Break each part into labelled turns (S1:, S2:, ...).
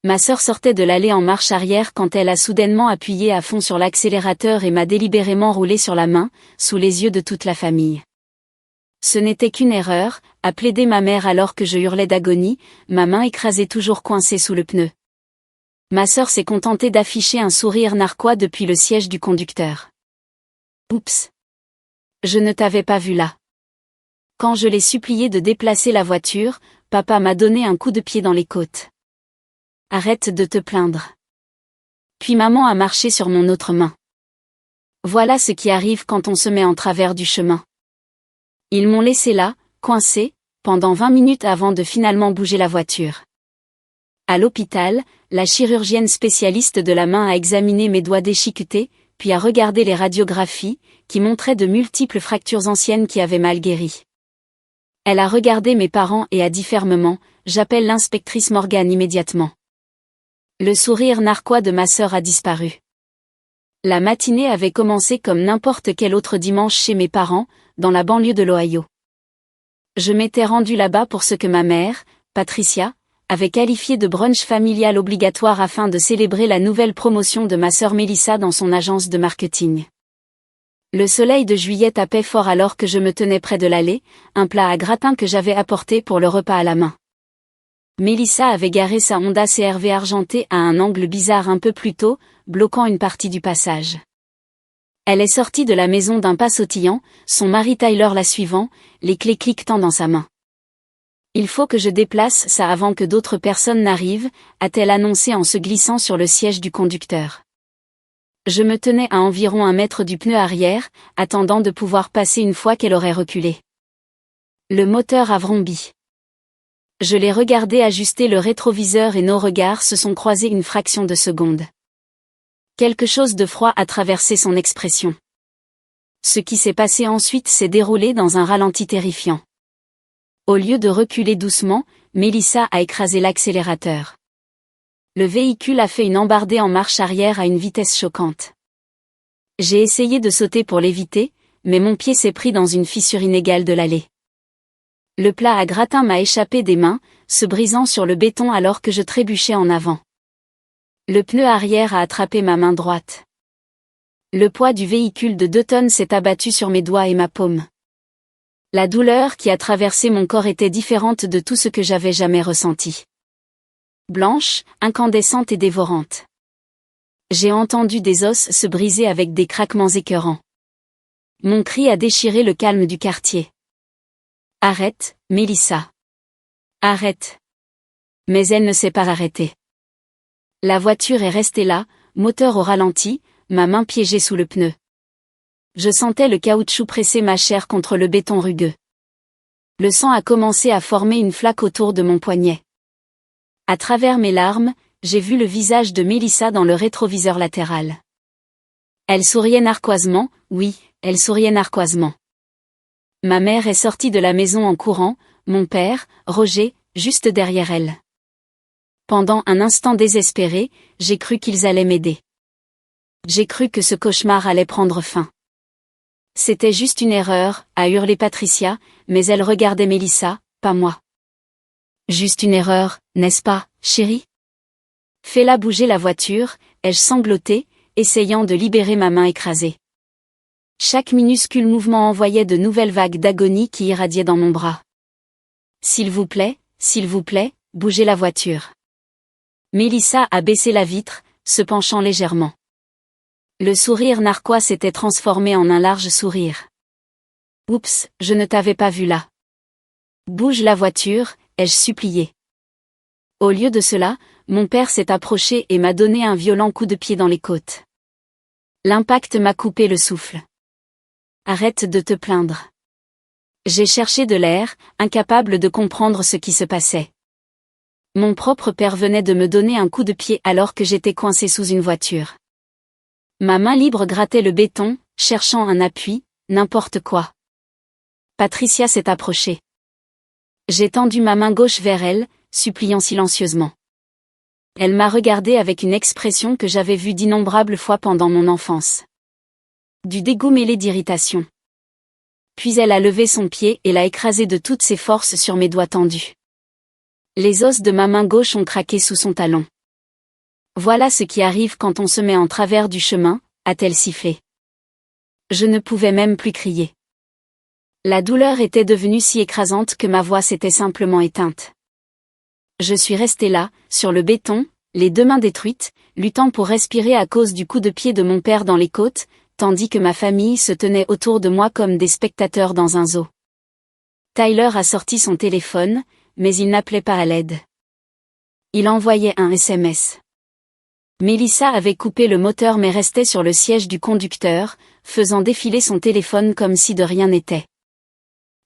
S1: Ma sœur sortait de l'allée en marche arrière quand elle a soudainement appuyé à fond sur l'accélérateur et m'a délibérément roulé sur la main, sous les yeux de toute la famille. Ce n'était qu'une erreur, a plaidé ma mère alors que je hurlais d'agonie, ma main écrasée toujours coincée sous le pneu. Ma sœur s'est contentée d'afficher un sourire narquois depuis le siège du conducteur. Oups! Je ne t'avais pas vu là. Quand je l'ai supplié de déplacer la voiture, papa m'a donné un coup de pied dans les côtes. Arrête de te plaindre. Puis maman a marché sur mon autre main. Voilà ce qui arrive quand on se met en travers du chemin. Ils m'ont laissé là, coincé, pendant 20 minutes avant de finalement bouger la voiture. À l'hôpital, la chirurgienne spécialiste de la main a examiné mes doigts déchiquetés, puis a regardé les radiographies, qui montraient de multiples fractures anciennes qui avaient mal guéri. Elle a regardé mes parents et a dit fermement, « J'appelle l'inspectrice Morgan immédiatement. » Le sourire narquois de ma sœur a disparu. La matinée avait commencé comme n'importe quel autre dimanche chez mes parents, dans la banlieue de l'Ohio. Je m'étais rendue là-bas pour ce que ma mère, Patricia, avait qualifié de brunch familial obligatoire afin de célébrer la nouvelle promotion de ma sœur Mélissa dans son agence de marketing. Le soleil de juillet tapait fort alors que je me tenais près de l'allée, un plat à gratin que j'avais apporté pour le repas à la main. Mélissa avait garé sa Honda CR-V argentée à un angle bizarre un peu plus tôt, bloquant une partie du passage. Elle est sortie de la maison d'un pas sautillant, son mari Tyler la suivant, les clés cliquetant dans sa main. « Il faut que je déplace ça avant que d'autres personnes n'arrivent », a-t-elle annoncé en se glissant sur le siège du conducteur. Je me tenais à environ 1 mètre du pneu arrière, attendant de pouvoir passer une fois qu'elle aurait reculé. Le moteur a vrombé. Je l'ai regardé ajuster le rétroviseur et nos regards se sont croisés une fraction de seconde. Quelque chose de froid a traversé son expression. Ce qui s'est passé ensuite s'est déroulé dans un ralenti terrifiant. Au lieu de reculer doucement, Mélissa a écrasé l'accélérateur. Le véhicule a fait une embardée en marche arrière à une vitesse choquante. J'ai essayé de sauter pour l'éviter, mais mon pied s'est pris dans une fissure inégale de l'allée. Le plat à gratin m'a échappé des mains, se brisant sur le béton alors que je trébuchais en avant. Le pneu arrière a attrapé ma main droite. Le poids du véhicule de 2 tonnes s'est abattu sur mes doigts et ma paume. La douleur qui a traversé mon corps était différente de tout ce que j'avais jamais ressenti. Blanche, incandescente et dévorante. J'ai entendu des os se briser avec des craquements écœurants. Mon cri a déchiré le calme du quartier. « Arrête, Mélissa. Arrête. » Mais elle ne s'est pas arrêtée. La voiture est restée là, moteur au ralenti, ma main piégée sous le pneu. Je sentais le caoutchouc presser ma chair contre le béton rugueux. Le sang a commencé à former une flaque autour de mon poignet. À travers mes larmes, j'ai vu le visage de Mélissa dans le rétroviseur latéral. Elle souriait narquoisement, oui, elle souriait narquoisement. Ma mère est sortie de la maison en courant, mon père, Roger, juste derrière elle. Pendant un instant désespéré, j'ai cru qu'ils allaient m'aider. J'ai cru que ce cauchemar allait prendre fin. C'était juste une erreur, a hurlé Patricia, mais elle regardait Mélissa, pas moi. Juste une erreur, n'est-ce pas, chérie? Fais-la bouger la voiture, ai-je sangloté, essayant de libérer ma main écrasée. Chaque minuscule mouvement envoyait de nouvelles vagues d'agonie qui irradiaient dans mon bras. S'il vous plaît, bougez la voiture. Mélissa a baissé la vitre, se penchant légèrement. Le sourire narquois s'était transformé en un large sourire. Oups, je ne t'avais pas vu là. Bouge la voiture, ai-je supplié. Au lieu de cela, mon père s'est approché et m'a donné un violent coup de pied dans les côtes. L'impact m'a coupé le souffle. Arrête de te plaindre. J'ai cherché de l'air, incapable de comprendre ce qui se passait. Mon propre père venait de me donner un coup de pied alors que j'étais coincé sous une voiture. Ma main libre grattait le béton, cherchant un appui, n'importe quoi. Patricia s'est approchée. J'ai tendu ma main gauche vers elle, suppliant silencieusement. Elle m'a regardé avec une expression que j'avais vue d'innombrables fois pendant mon enfance. Du dégoût mêlé d'irritation. Puis elle a levé son pied et l'a écrasé de toutes ses forces sur mes doigts tendus. Les os de ma main gauche ont craqué sous son talon. Voilà ce qui arrive quand on se met en travers du chemin, a-t-elle sifflé. Je ne pouvais même plus crier. La douleur était devenue si écrasante que ma voix s'était simplement éteinte. Je suis restée là, sur le béton, les deux mains détruites, luttant pour respirer à cause du coup de pied de mon père dans les côtes, tandis que ma famille se tenait autour de moi comme des spectateurs dans un zoo. Tyler a sorti son téléphone, mais il n'appelait pas à l'aide. Il envoyait un SMS. Melissa avait coupé le moteur mais restait sur le siège du conducteur, faisant défiler son téléphone comme si de rien n'était.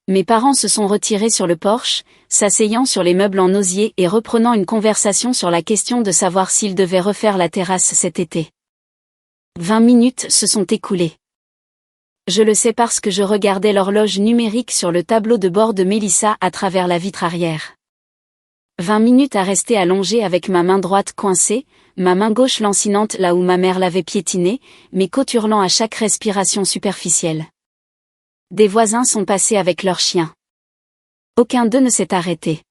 S1: Mes parents se sont retirés sur le porche, s'asseyant sur les meubles en osier et reprenant une conversation sur la question de savoir s'ils devaient refaire la terrasse cet été. 20 minutes se sont écoulées. Je le sais parce que je regardais l'horloge numérique sur le tableau de bord de Melissa à travers la vitre arrière. 20 minutes à rester allongée avec ma main droite coincée, ma main gauche lancinante là où ma mère l'avait piétinée, mes côtes hurlant à chaque respiration superficielle. Des voisins sont passés avec leurs chiens. Aucun d'eux ne s'est arrêté.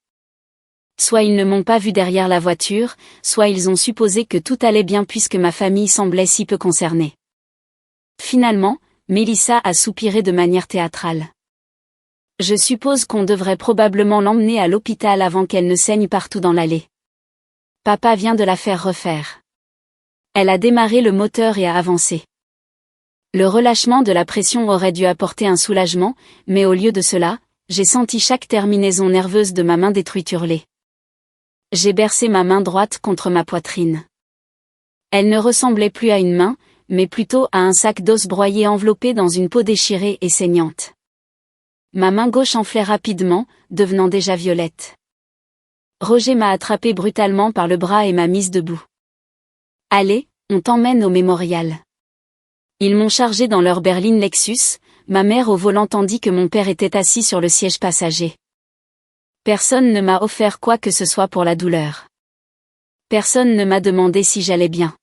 S1: Soit ils ne m'ont pas vu derrière la voiture, soit ils ont supposé que tout allait bien puisque ma famille semblait si peu concernée. Finalement, Melissa a soupiré de manière théâtrale. Je suppose qu'on devrait probablement l'emmener à l'hôpital avant qu'elle ne saigne partout dans l'allée. Papa vient de la faire refaire. Elle a démarré le moteur et a avancé. Le relâchement de la pression aurait dû apporter un soulagement, mais au lieu de cela, j'ai senti chaque terminaison nerveuse de ma main détruite hurler. J'ai bercé ma main droite contre ma poitrine. Elle ne ressemblait plus à une main, mais plutôt à un sac d'os broyé enveloppé dans une peau déchirée et saignante. Ma main gauche enflait rapidement, devenant déjà violette. Roger m'a attrapé brutalement par le bras et m'a mise debout. Allez, on t'emmène au mémorial. Ils m'ont chargé dans leur berline Lexus, ma mère au volant tandis que mon père était assis sur le siège passager. Personne ne m'a offert quoi que ce soit pour la douleur. Personne ne m'a demandé si j'allais bien.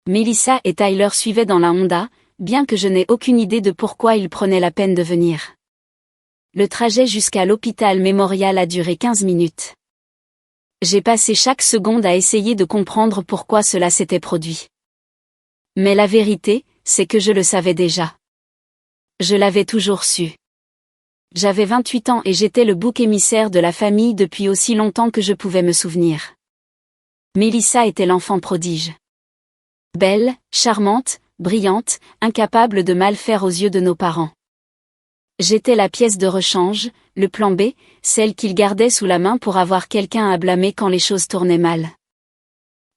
S1: Melissa et Tyler suivaient dans la Honda, bien que je n'ai aucune idée de pourquoi ils prenaient la peine de venir. Le trajet jusqu'à l'hôpital mémorial a duré 15 minutes. J'ai passé chaque seconde à essayer de comprendre pourquoi cela s'était produit. Mais la vérité, c'est que je le savais déjà. Je l'avais toujours su. J'avais 28 ans et j'étais le bouc émissaire de la famille depuis aussi longtemps que je pouvais me souvenir. Melissa était l'enfant prodige. Belle, charmante, brillante, incapable de mal faire aux yeux de nos parents. J'étais la pièce de rechange, le plan B, celle qu'il gardait sous la main pour avoir quelqu'un à blâmer quand les choses tournaient mal.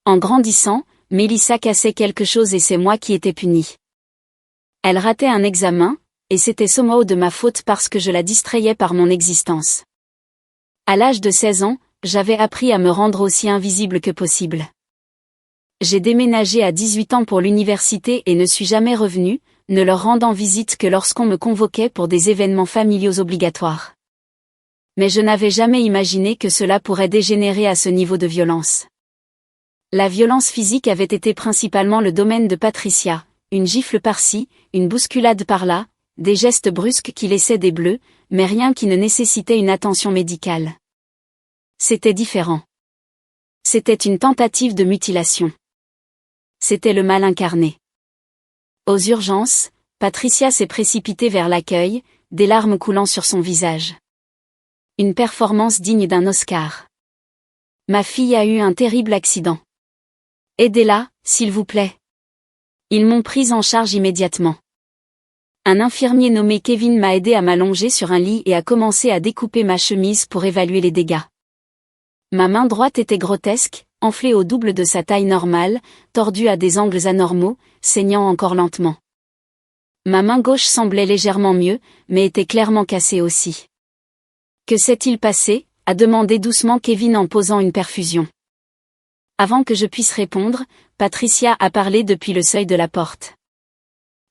S1: En grandissant, Melissa cassait quelque chose et c'est moi qui étais punie. Elle ratait un examen, et c'était somehow de ma faute parce que je la distrayais par mon existence. À l'âge de 16 ans, j'avais appris à me rendre aussi invisible que possible. J'ai déménagé à 18 ans pour l'université et ne suis jamais revenue, ne leur rendant visite que lorsqu'on me convoquait pour des événements familiaux obligatoires. Mais je n'avais jamais imaginé que cela pourrait dégénérer à ce niveau de violence. La violence physique avait été principalement le domaine de Patricia, une gifle par-ci, une bousculade par-là, des gestes brusques qui laissaient des bleus, mais rien qui ne nécessitait une attention médicale. C'était différent. C'était une tentative de mutilation. C'était le mal incarné. Aux urgences, Patricia s'est précipitée vers l'accueil, des larmes coulant sur son visage. Une performance digne d'un Oscar. Ma fille a eu un terrible accident. Aidez-la, s'il vous plaît. Ils m'ont prise en charge immédiatement. Un infirmier nommé Kevin m'a aidé à m'allonger sur un lit et a commencé à découper ma chemise pour évaluer les dégâts. Ma main droite était grotesque, enflée au double de sa taille normale, tordue à des angles anormaux, saignant encore lentement. Ma main gauche semblait légèrement mieux, mais était clairement cassée aussi. Que s'est-il passé ? A demandé doucement Kevin en posant une perfusion. Avant que je puisse répondre, Patricia a parlé depuis le seuil de la porte.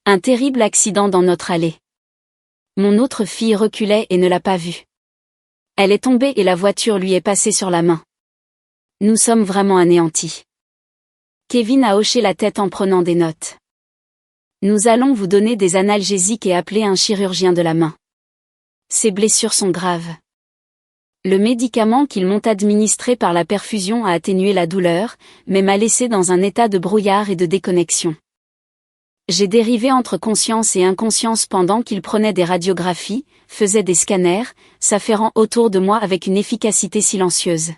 S1: Un terrible accident dans notre allée. Mon autre fille reculait et ne l'a pas vue. Elle est tombée et la voiture lui est passée sur la main. Nous sommes vraiment anéantis. Kevin a hoché la tête en prenant des notes. Nous allons vous donner des analgésiques et appeler un chirurgien de la main. Ces blessures sont graves. Le médicament qu'ils m'ont administré par la perfusion a atténué la douleur, mais m'a laissé dans un état de brouillard et de déconnexion. J'ai dérivé entre conscience et inconscience pendant qu'ils prenaient des radiographies, faisaient des scanners, s'affairant autour de moi avec une efficacité silencieuse.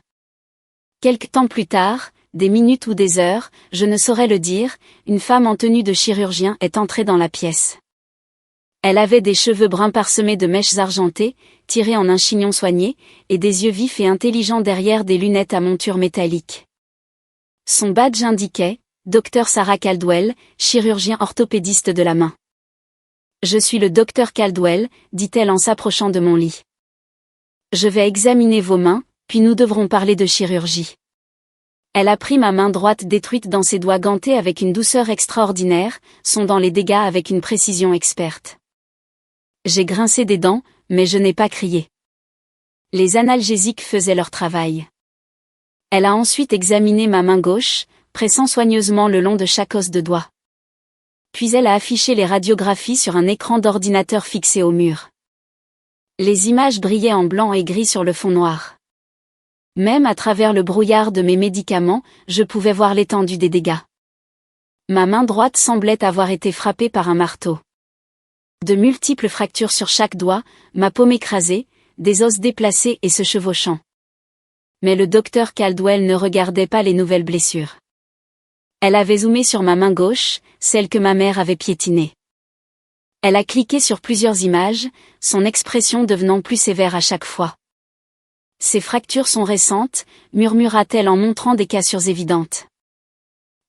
S1: Quelque temps plus tard, des minutes ou des heures, je ne saurais le dire, une femme en tenue de chirurgien est entrée dans la pièce. Elle avait des cheveux bruns parsemés de mèches argentées, tirées en un chignon soigné, et des yeux vifs et intelligents derrière des lunettes à monture métallique. Son badge indiquait « Dr Sarah Caldwell, chirurgien orthopédiste de la main ». « Je suis le Dr Caldwell », dit-elle en s'approchant de mon lit. « Je vais examiner vos mains, puis nous devrons parler de chirurgie. » Elle a pris ma main droite détruite dans ses doigts gantés avec une douceur extraordinaire, sondant les dégâts avec une précision experte. J'ai grincé des dents, mais je n'ai pas crié. Les analgésiques faisaient leur travail. Elle a ensuite examiné ma main gauche, pressant soigneusement le long de chaque os de doigt. Puis elle a affiché les radiographies sur un écran d'ordinateur fixé au mur. Les images brillaient en blanc et gris sur le fond noir. Même à travers le brouillard de mes médicaments, je pouvais voir l'étendue des dégâts. Ma main droite semblait avoir été frappée par un marteau. De multiples fractures sur chaque doigt, ma paume écrasée, des os déplacés et se chevauchant. Mais le docteur Caldwell ne regardait pas les nouvelles blessures. Elle avait zoomé sur ma main gauche, celle que ma mère avait piétinée. Elle a cliqué sur plusieurs images, son expression devenant plus sévère à chaque fois. « Ces fractures sont récentes », murmura-t-elle en montrant des cassures évidentes.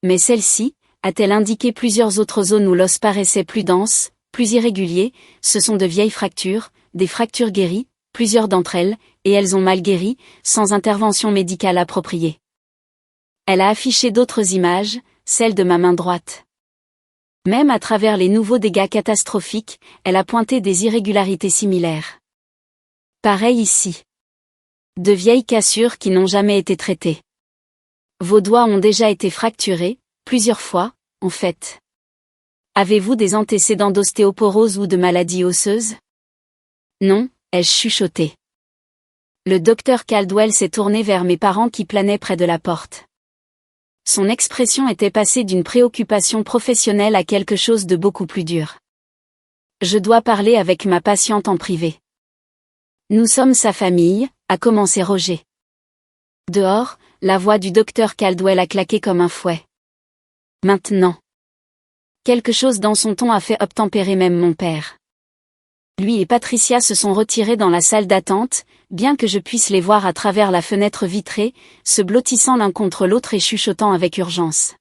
S1: Mais celle-ci, a-t-elle indiqué plusieurs autres zones où l'os paraissait plus dense, plus irrégulier, ce sont de vieilles fractures, des fractures guéries, plusieurs d'entre elles, et elles ont mal guéri, sans intervention médicale appropriée. Elle a affiché d'autres images, celles de ma main droite. Même à travers les nouveaux dégâts catastrophiques, elle a pointé des irrégularités similaires. Pareil ici. De vieilles cassures qui n'ont jamais été traitées. Vos doigts ont déjà été fracturés, plusieurs fois, en fait. Avez-vous des antécédents d'ostéoporose ou de maladies osseuses? Non, ai-je chuchoté. Le docteur Caldwell s'est tourné vers mes parents qui planaient près de la porte. Son expression était passée d'une préoccupation professionnelle à quelque chose de beaucoup plus dur. Je dois parler avec ma patiente en privé. Nous sommes sa famille, a commencé Roger. Dehors, la voix du docteur Caldwell a claqué comme un fouet. Maintenant. Quelque chose dans son ton a fait obtempérer même mon père. Lui et Patricia se sont retirés dans la salle d'attente, bien que je puisse les voir à travers la fenêtre vitrée, se blottissant l'un contre l'autre et chuchotant avec urgence.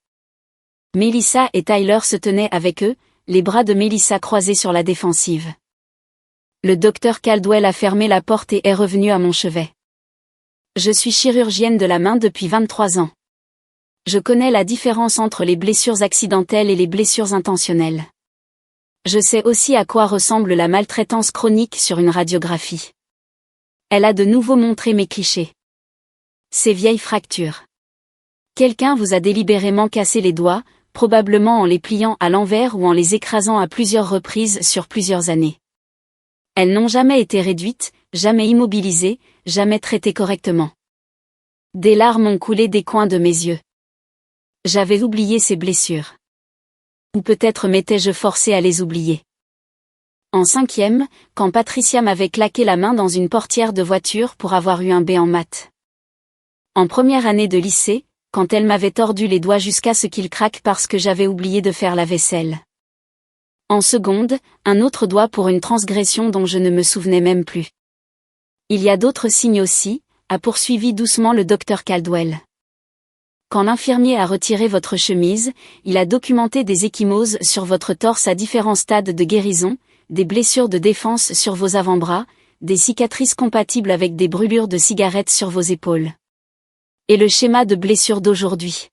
S1: Melissa et Tyler se tenaient avec eux, les bras de Melissa croisés sur la défensive. Le docteur Caldwell a fermé la porte et est revenu à mon chevet. Je suis chirurgienne de la main depuis 23 ans. Je connais la différence entre les blessures accidentelles et les blessures intentionnelles. Je sais aussi à quoi ressemble la maltraitance chronique sur une radiographie. Elle a de nouveau montré mes clichés. Ces vieilles fractures. Quelqu'un vous a délibérément cassé les doigts, probablement en les pliant à l'envers ou en les écrasant à plusieurs reprises sur plusieurs années. Elles n'ont jamais été réduites, jamais immobilisées, jamais traitées correctement. Des larmes ont coulé des coins de mes yeux. J'avais oublié ces blessures. Ou peut-être m'étais-je forcé à les oublier. En 5e, quand Patricia m'avait claqué la main dans une portière de voiture pour avoir eu un B en maths. En première année de lycée, quand elle m'avait tordu les doigts jusqu'à ce qu'ils craquent parce que j'avais oublié de faire la vaisselle. En seconde, un autre doigt pour une transgression dont je ne me souvenais même plus. Il y a d'autres signes aussi, a poursuivi doucement le docteur Caldwell. Quand l'infirmier a retiré votre chemise, il a documenté des ecchymoses sur votre torse à différents stades de guérison, des blessures de défense sur vos avant-bras, des cicatrices compatibles avec des brûlures de cigarettes sur vos épaules. Et le schéma de blessure d'aujourd'hui.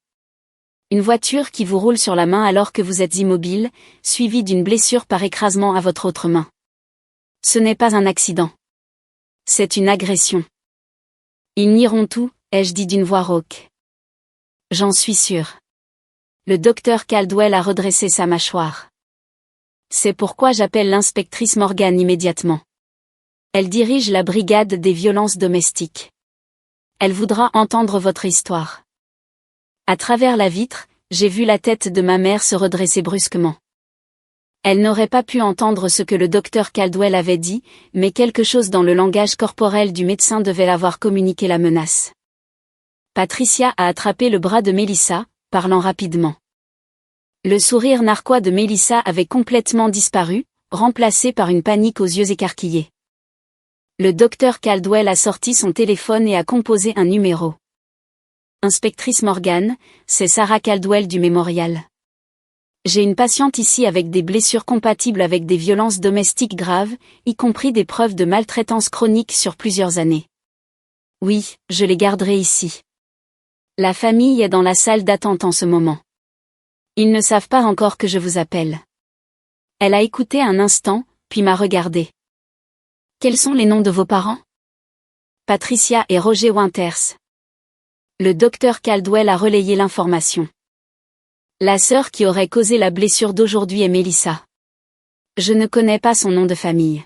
S1: Une voiture qui vous roule sur la main alors que vous êtes immobile, suivie d'une blessure par écrasement à votre autre main. Ce n'est pas un accident. C'est une agression. Ils nieront tout, ai-je dit d'une voix rauque. J'en suis sûr. Le docteur Caldwell a redressé sa mâchoire. C'est pourquoi j'appelle l'inspectrice Morgan immédiatement. Elle dirige la brigade des violences domestiques. Elle voudra entendre votre histoire. À travers la vitre, j'ai vu la tête de ma mère se redresser brusquement. Elle n'aurait pas pu entendre ce que le docteur Caldwell avait dit, mais quelque chose dans le langage corporel du médecin devait l'avoir communiqué la menace. Patricia a attrapé le bras de Melissa, parlant rapidement. Le sourire narquois de Melissa avait complètement disparu, remplacé par une panique aux yeux écarquillés. Le docteur Caldwell a sorti son téléphone et a composé un numéro. Inspectrice Morgan, c'est Sarah Caldwell du Mémorial. J'ai une patiente ici avec des blessures compatibles avec des violences domestiques graves, y compris des preuves de maltraitance chronique sur plusieurs années. Oui, je les garderai ici. La famille est dans la salle d'attente en ce moment. Ils ne savent pas encore que je vous appelle. Elle a écouté un instant, puis m'a regardé. Quels sont les noms de vos parents? Patricia et Roger Winters. Le docteur Caldwell a relayé l'information. La sœur qui aurait causé la blessure d'aujourd'hui est Melissa. Je ne connais pas son nom de famille.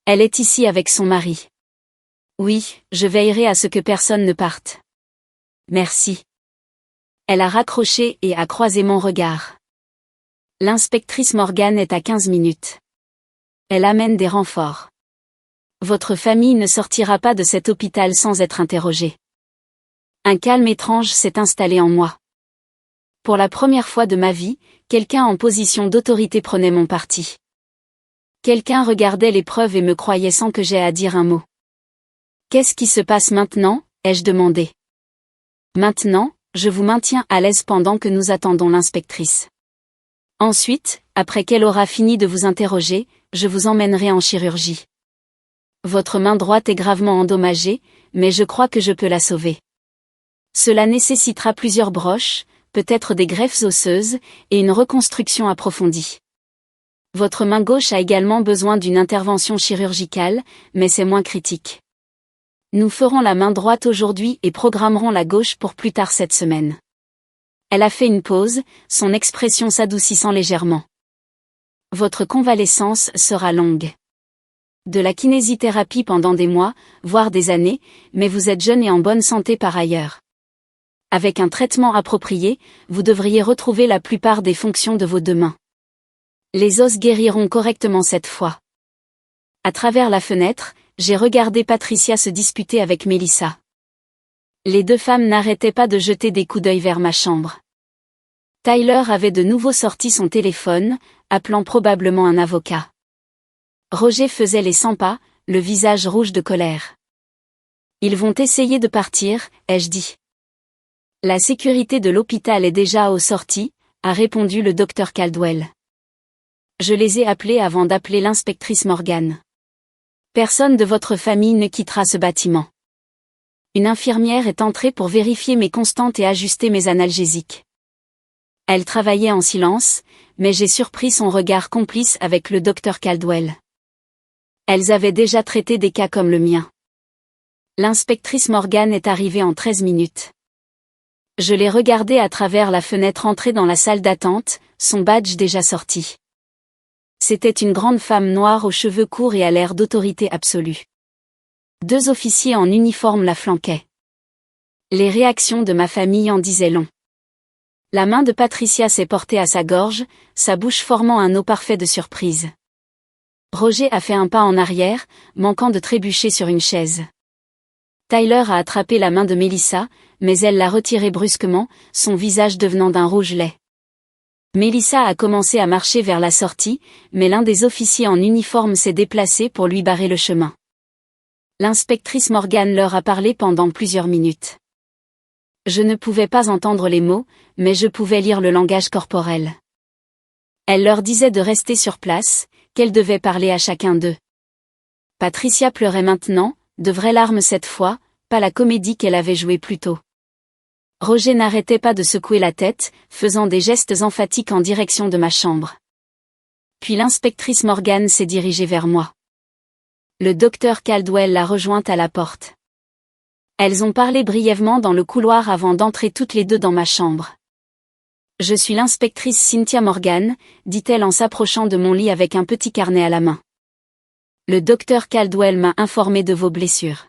S1: Elle est ici avec son mari. Oui, je veillerai à ce que personne ne parte. Merci. Elle a raccroché et a croisé mon regard. L'inspectrice Morgan est à 15 minutes. Elle amène des renforts. Votre famille ne sortira pas de cet hôpital sans être interrogée. Un calme étrange s'est installé en moi. Pour la première fois de ma vie, quelqu'un en position d'autorité prenait mon parti. Quelqu'un regardait les preuves et me croyait sans que j'aie à dire un mot. Qu'est-ce qui se passe maintenant? Ai-je demandé. Maintenant, je vous maintiens à l'aise pendant que nous attendons l'inspectrice. Ensuite, après qu'elle aura fini de vous interroger, je vous emmènerai en chirurgie. Votre main droite est gravement endommagée, mais je crois que je peux la sauver. Cela nécessitera plusieurs broches, peut-être des greffes osseuses, et une reconstruction approfondie. Votre main gauche a également besoin d'une intervention chirurgicale, mais c'est moins critique. Nous ferons la main droite aujourd'hui et programmerons la gauche pour plus tard cette semaine. Elle a fait une pause, son expression s'adoucissant légèrement. Votre convalescence sera longue. De la kinésithérapie pendant des mois, voire des années, mais vous êtes jeune et en bonne santé par ailleurs. Avec un traitement approprié, vous devriez retrouver la plupart des fonctions de vos deux mains. Les os guériront correctement cette fois. À travers la fenêtre, j'ai regardé Patricia se disputer avec Melissa. Les deux femmes n'arrêtaient pas de jeter des coups d'œil vers ma chambre. Tyler avait de nouveau sorti son téléphone, appelant probablement un avocat. Roger faisait les 100 pas, le visage rouge de colère. Ils vont essayer de partir, ai-je dit. La sécurité de l'hôpital est déjà aux sorties, a répondu le docteur Caldwell. Je les ai appelés avant d'appeler l'inspectrice Morgan. Personne de votre famille ne quittera ce bâtiment. Une infirmière est entrée pour vérifier mes constantes et ajuster mes analgésiques. Elle travaillait en silence, mais j'ai surpris son regard complice avec le docteur Caldwell. Elles avaient déjà traité des cas comme le mien. L'inspectrice Morgan est arrivée en 13 minutes. Je l'ai regardée à travers la fenêtre entrer dans la salle d'attente, son badge déjà sorti. C'était une grande femme noire aux cheveux courts et à l'air d'autorité absolue. 2 officiers en uniforme la flanquaient. Les réactions de ma famille en disaient long. La main de Patricia s'est portée à sa gorge, sa bouche formant un O parfait de surprise. Roger a fait un pas en arrière, manquant de trébucher sur une chaise. Tyler a attrapé la main de Melissa, mais elle l'a retirée brusquement, son visage devenant d'un rouge lait. Melissa a commencé à marcher vers la sortie, mais l'un des officiers en uniforme s'est déplacé pour lui barrer le chemin. L'inspectrice Morgan leur a parlé pendant plusieurs minutes. Je ne pouvais pas entendre les mots, mais je pouvais lire le langage corporel. Elle leur disait de rester sur place, qu'elle devait parler à chacun d'eux. Patricia pleurait maintenant, de vraies larmes cette fois, pas la comédie qu'elle avait jouée plus tôt. Roger n'arrêtait pas de secouer la tête, faisant des gestes emphatiques en direction de ma chambre. Puis l'inspectrice Morgan s'est dirigée vers moi. Le docteur Caldwell l'a rejointe à la porte. Elles ont parlé brièvement dans le couloir avant d'entrer toutes les deux dans ma chambre. Je suis l'inspectrice Cynthia Morgan, dit-elle en s'approchant de mon lit avec un petit carnet à la main. Le docteur Caldwell m'a informé de vos blessures.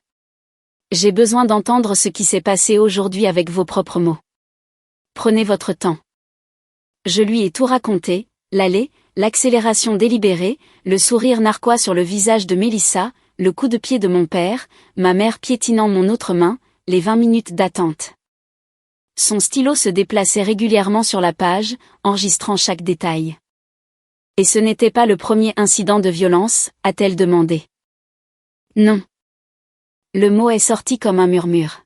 S1: J'ai besoin d'entendre ce qui s'est passé aujourd'hui avec vos propres mots. Prenez votre temps. Je lui ai tout raconté, l'aller, l'accélération délibérée, le sourire narquois sur le visage de Mélissa, le coup de pied de mon père, ma mère piétinant mon autre main, les 20 minutes d'attente. Son stylo se déplaçait régulièrement sur la page, enregistrant chaque détail. Et ce n'était pas le premier incident de violence, a-t-elle demandé. Non. Le mot est sorti comme un murmure.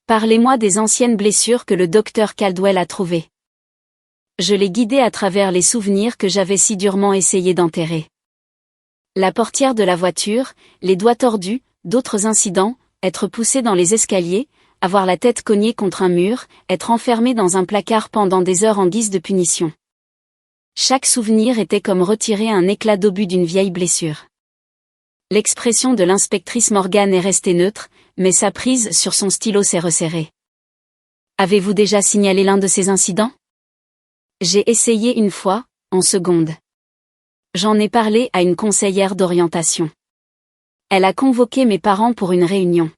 S1: Parlez-moi des anciennes blessures que le docteur Caldwell a trouvées. Je l'ai guidé à travers les souvenirs que j'avais si durement essayé d'enterrer. La portière de la voiture, les doigts tordus, d'autres incidents, être poussé dans les escaliers, avoir la tête cognée contre un mur, être enfermé dans un placard pendant des heures en guise de punition. Chaque souvenir était comme retirer un éclat d'obus d'une vieille blessure. L'expression de l'inspectrice Morgan est restée neutre, mais sa prise sur son stylo s'est resserrée. Avez-vous déjà signalé l'un de ces incidents? J'ai essayé une fois, en seconde. J'en ai parlé à une conseillère d'orientation. Elle a convoqué mes parents pour une réunion.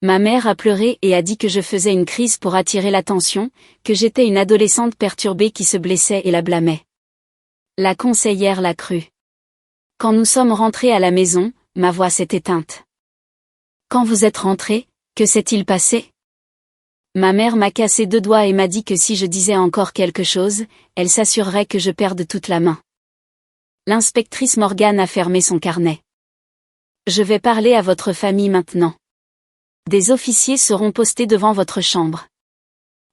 S1: Ma mère a pleuré et a dit que je faisais une crise pour attirer l'attention, que j'étais une adolescente perturbée qui se blessait et la blâmait. La conseillère l'a cru. Quand nous sommes rentrés à la maison, ma voix s'est éteinte. Quand vous êtes rentrés, que s'est-il passé? Ma mère m'a cassé 2 doigts et m'a dit que si je disais encore quelque chose, elle s'assurerait que je perde toute la main. L'inspectrice Morgan a fermé son carnet. Je vais parler à votre famille maintenant. Des officiers seront postés devant votre chambre.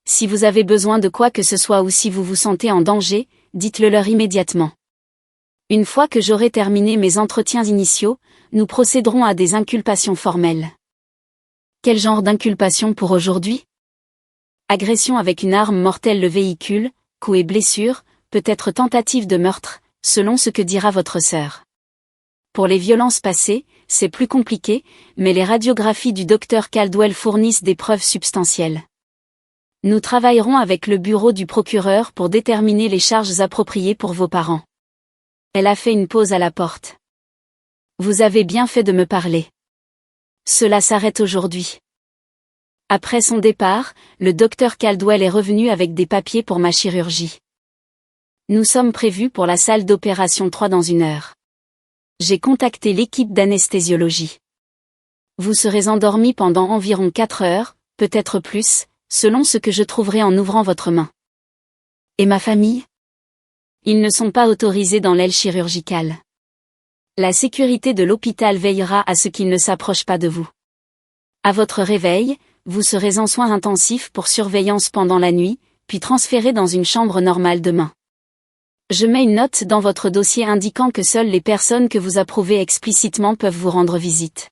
S1: Si vous avez besoin de quoi que ce soit ou si vous vous sentez en danger, dites-le leur immédiatement. Une fois que j'aurai terminé mes entretiens initiaux, nous procéderons à des inculpations formelles. Quel genre d'inculpation pour aujourd'hui? Agression avec une arme mortelle le véhicule, coups et blessures, peut-être tentative de meurtre, selon ce que dira votre sœur. Pour les violences passées, c'est plus compliqué, mais les radiographies du docteur Caldwell fournissent des preuves substantielles. Nous travaillerons avec le bureau du procureur pour déterminer les charges appropriées pour vos parents. Elle a fait une pause à la porte. Vous avez bien fait de me parler. Cela s'arrête aujourd'hui. Après son départ, le docteur Caldwell est revenu avec des papiers pour ma chirurgie. Nous sommes prévus pour la salle d'opération 3 dans 1 heure. J'ai contacté l'équipe d'anesthésiologie. Vous serez endormi pendant environ 4 heures, peut-être plus, selon ce que je trouverai en ouvrant votre main. Et ma famille? Ils ne sont pas autorisés dans l'aile chirurgicale. La sécurité de l'hôpital veillera à ce qu'ils ne s'approchent pas de vous. À votre réveil, vous serez en soins intensifs pour surveillance pendant la nuit, puis transféré dans une chambre normale demain. Je mets une note dans votre dossier indiquant que seules les personnes que vous approuvez explicitement peuvent vous rendre visite.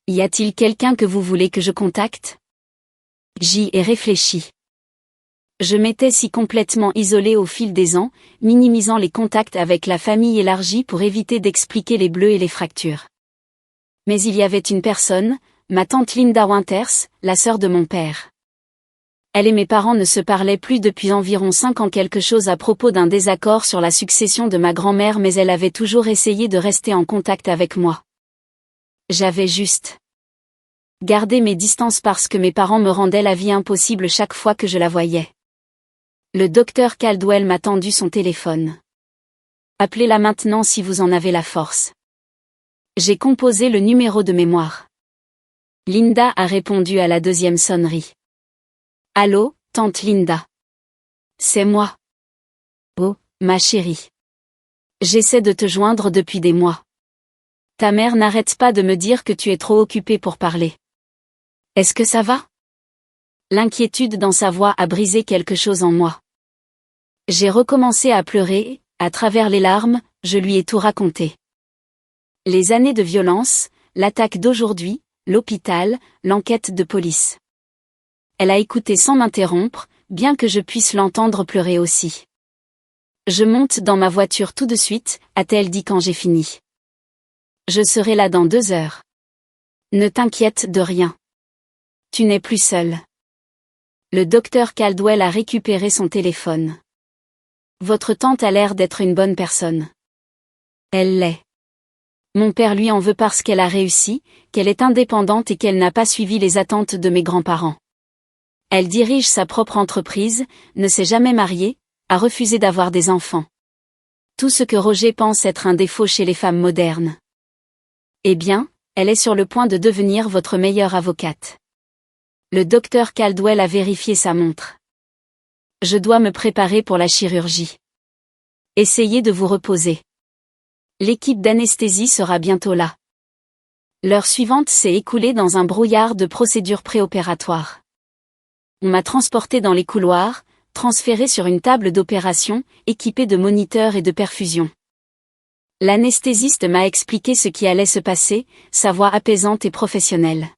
S1: Y a-t-il quelqu'un que vous voulez que je contacte? J'y ai réfléchi. Je m'étais si complètement isolée au fil des ans, minimisant les contacts avec la famille élargie pour éviter d'expliquer les bleus et les fractures. Mais il y avait une personne, ma tante Linda Winters, la sœur de mon père. Elle et mes parents ne se parlaient plus depuis environ 5 ans, quelque chose à propos d'un désaccord sur la succession de ma grand-mère, mais elle avait toujours essayé de rester en contact avec moi. J'avais juste gardé mes distances parce que mes parents me rendaient la vie impossible chaque fois que je la voyais. Le docteur Caldwell m'a tendu son téléphone. Appelez-la maintenant si vous en avez la force. J'ai composé le numéro de mémoire. Linda a répondu à la 2e sonnerie. Allô, tante Linda. C'est moi. Oh, ma chérie. J'essaie de te joindre depuis des mois. Ta mère n'arrête pas de me dire que tu es trop occupée pour parler. Est-ce que ça va? L'inquiétude dans sa voix a brisé quelque chose en moi. J'ai recommencé à pleurer, à travers les larmes, je lui ai tout raconté. Les années de violence, l'attaque d'aujourd'hui, l'hôpital, l'enquête de police. Elle a écouté sans m'interrompre, bien que je puisse l'entendre pleurer aussi. Je monte dans ma voiture tout de suite, a-t-elle dit quand j'ai fini. Je serai là dans 2 heures. Ne t'inquiète de rien. Tu n'es plus seul. Le docteur Caldwell a récupéré son téléphone. Votre tante a l'air d'être une bonne personne. Elle l'est. Mon père lui en veut parce qu'elle a réussi, qu'elle est indépendante et qu'elle n'a pas suivi les attentes de mes grands-parents. Elle dirige sa propre entreprise, ne s'est jamais mariée, a refusé d'avoir des enfants. Tout ce que Roger pense être un défaut chez les femmes modernes. Eh bien, elle est sur le point de devenir votre meilleure avocate. Le docteur Caldwell a vérifié sa montre. Je dois me préparer pour la chirurgie. Essayez de vous reposer. L'équipe d'anesthésie sera bientôt là. L'heure suivante s'est écoulée dans un brouillard de procédures préopératoires. On m'a transporté dans les couloirs, transféré sur une table d'opération, équipée de moniteurs et de perfusion. L'anesthésiste m'a expliqué ce qui allait se passer, sa voix apaisante et professionnelle.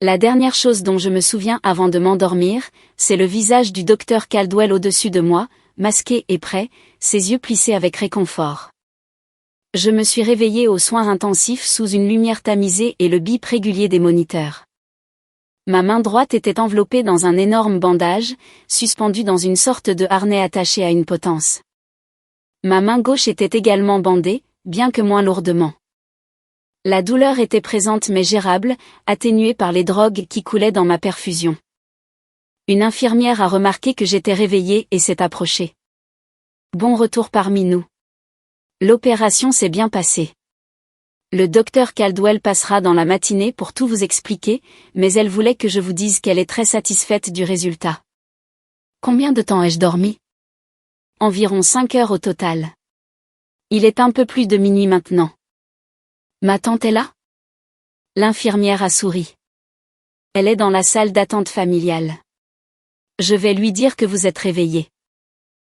S1: La dernière chose dont je me souviens avant de m'endormir, c'est le visage du docteur Caldwell au-dessus de moi, masqué et prêt, ses yeux plissés avec réconfort. Je me suis réveillée aux soins intensifs sous une lumière tamisée et le bip régulier des moniteurs. Ma main droite était enveloppée dans un énorme bandage, suspendue dans une sorte de harnais attaché à une potence. Ma main gauche était également bandée, bien que moins lourdement. La douleur était présente mais gérable, atténuée par les drogues qui coulaient dans ma perfusion. Une infirmière a remarqué que j'étais réveillée et s'est approchée. Bon retour parmi nous. L'opération s'est bien passée. Le docteur Caldwell passera dans la matinée pour tout vous expliquer, mais elle voulait que je vous dise qu'elle est très satisfaite du résultat. Combien de temps ai-je dormi? Environ 5 heures au total. Il est un peu plus de minuit maintenant. Ma tante est là? L'infirmière a souri. Elle est dans la salle d'attente familiale. Je vais lui dire que vous êtes réveillé.